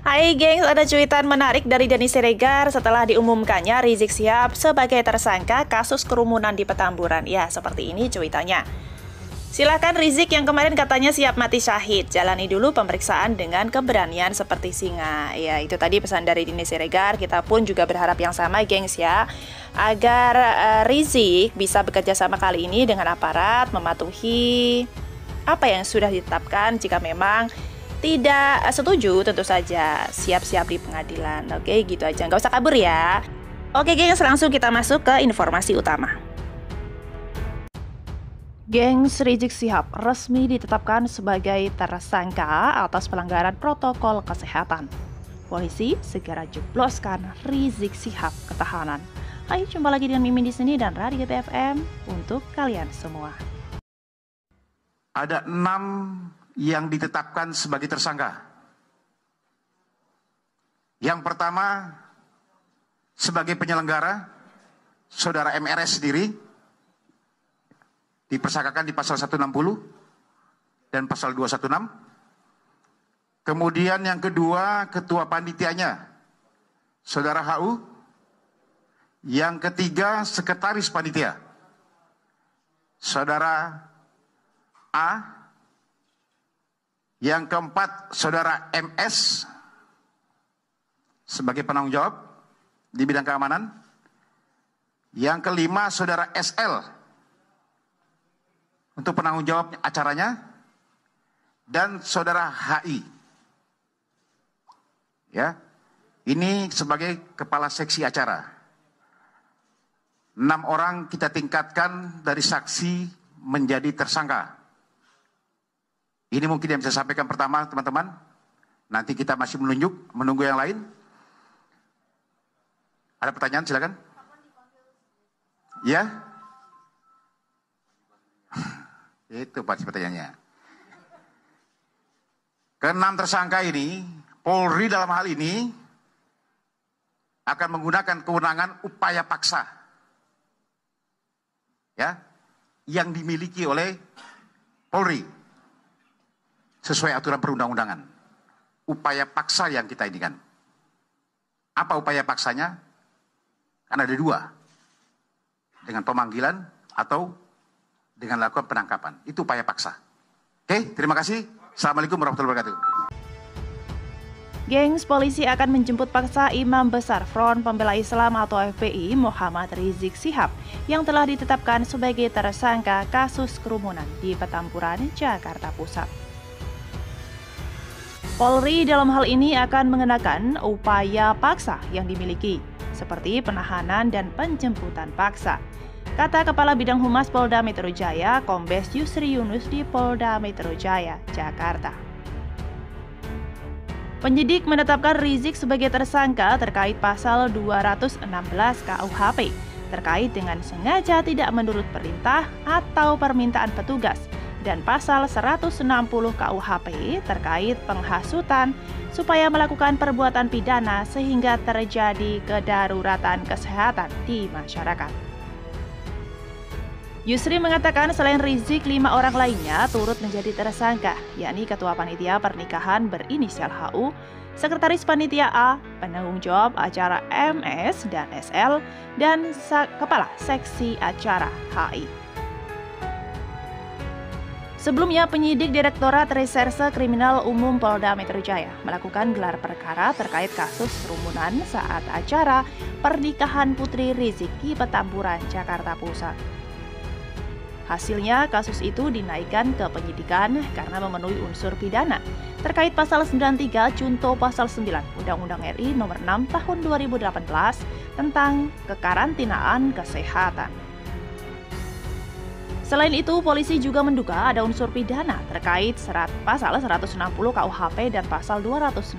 Hai gengs, ada cuitan menarik dari Denny Siregar setelah diumumkannya Rizik Syihab sebagai tersangka kasus kerumunan di Petamburan. Ya, seperti ini cuitannya. Silakan Rizik yang kemarin katanya siap mati syahid, jalani dulu pemeriksaan dengan keberanian seperti singa. Ya, itu tadi pesan dari Denny Siregar. Kita pun juga berharap yang sama gengs ya, agar Rizik bisa bekerja sama kali ini dengan aparat, mematuhi apa yang sudah ditetapkan. Jika memang tidak setuju, tentu saja siap-siap di pengadilan. Oke, gitu aja, nggak usah kabur ya. Oke gengs, langsung kita masuk ke informasi utama. Gengs, Rizik Syihab resmi ditetapkan sebagai tersangka atas pelanggaran protokol kesehatan. Polisi segera jebloskan Rizik Syihab ke tahanan. Ayo jumpa lagi dengan Mimin di sini dan Radio BFM untuk kalian semua. Ada 6 yang ditetapkan sebagai tersangka. Yang pertama, sebagai penyelenggara, saudara MRS sendiri, dipersangkakan di pasal 160 dan pasal 216. Kemudian yang kedua, ketua panitianya, saudara HU. Yang ketiga, sekretaris panitia, saudara A. Yang keempat, saudara MS sebagai penanggung jawab di bidang keamanan. Yang kelima, saudara SL untuk penanggung jawab acaranya. Dan saudara HI. Ya, ini sebagai kepala seksi acara. 6 orang kita tingkatkan dari saksi menjadi tersangka. Ini mungkin yang bisa saya sampaikan pertama, teman-teman. Nanti kita masih menunggu yang lain. Ada pertanyaan, silakan. Ya? Itu pasti pertanyaannya. Ke-6 tersangka ini, Polri dalam hal ini akan menggunakan kewenangan upaya paksa. Ya, yang dimiliki oleh Polri. Sesuai aturan perundang-undangan. Upaya paksa yang kita ini kan. Apa upaya paksanya? Kan ada 2. Dengan pemanggilan atau dengan lakukan penangkapan. Itu upaya paksa. Oke, terima kasih. Assalamualaikum warahmatullahi wabarakatuh. Gengs, polisi akan menjemput paksa Imam Besar Front Pembela Islam atau FPI Muhammad Rizik Syihab yang telah ditetapkan sebagai tersangka kasus kerumunan di Petamburan, Jakarta Pusat. Polri dalam hal ini akan mengenakan upaya paksa yang dimiliki, seperti penahanan dan penjemputan paksa. Kata Kepala Bidang Humas Polda Metro Jaya, Kombes Yusri Yunus di Polda Metro Jaya, Jakarta. Penyidik menetapkan Rizik sebagai tersangka terkait pasal 216 KUHP, terkait dengan sengaja tidak menurut perintah atau permintaan petugas, dan pasal 160 KUHP terkait penghasutan supaya melakukan perbuatan pidana sehingga terjadi kedaruratan kesehatan di masyarakat. Yusri mengatakan selain Rizik, 5 orang lainnya turut menjadi tersangka, yakni Ketua Panitia Pernikahan berinisial HU, Sekretaris Panitia A, penanggung jawab acara MS dan SL, dan Kepala Seksi Acara HI. Sebelumnya, penyidik Direktorat Reserse Kriminal Umum Polda Metro Jaya melakukan gelar perkara terkait kasus kerumunan saat acara pernikahan Putri Rizik di Petamburan, Jakarta Pusat. Hasilnya, kasus itu dinaikkan ke penyidikan karena memenuhi unsur pidana terkait pasal 93 junto pasal 9 Undang-Undang RI Nomor 6 Tahun 2018 tentang kekarantinaan kesehatan. Selain itu, polisi juga menduga ada unsur pidana terkait pasal 160 KUHP dan pasal 216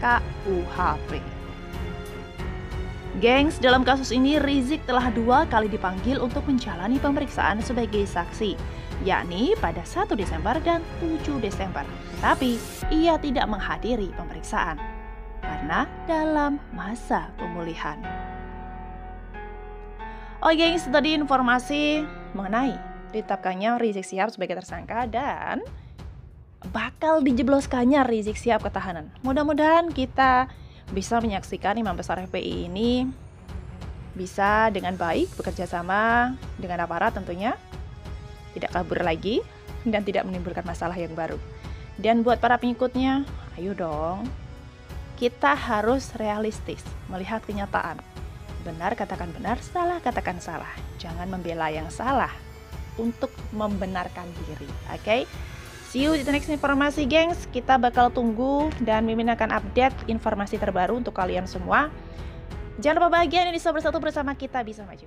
KUHP. Gengs, dalam kasus ini Rizik telah 2 kali dipanggil untuk menjalani pemeriksaan sebagai saksi, yakni pada 1 Desember dan 7 Desember. Tetapi, ia tidak menghadiri pemeriksaan karena dalam masa pemulihan. Oh gengs, tadi informasi mengenai ditetapkannya Rizik Syihab sebagai tersangka dan bakal dijebloskannya Rizik Syihab ke tahanan. Mudah-mudahan kita bisa menyaksikan Imam Besar FPI ini bisa dengan baik bekerja sama dengan aparat tentunya, tidak kabur lagi dan tidak menimbulkan masalah yang baru. Dan buat para pengikutnya, ayo dong, kita harus realistis melihat kenyataan. Benar katakan benar, salah katakan salah. Jangan membela yang salah untuk membenarkan diri. Oke? See you di next informasi, gengs. Kita bakal tunggu dan Mimin akan update informasi terbaru untuk kalian semua. Jangan lupa bahagia, Indonesia Bersatu, bersama kita bisa maju.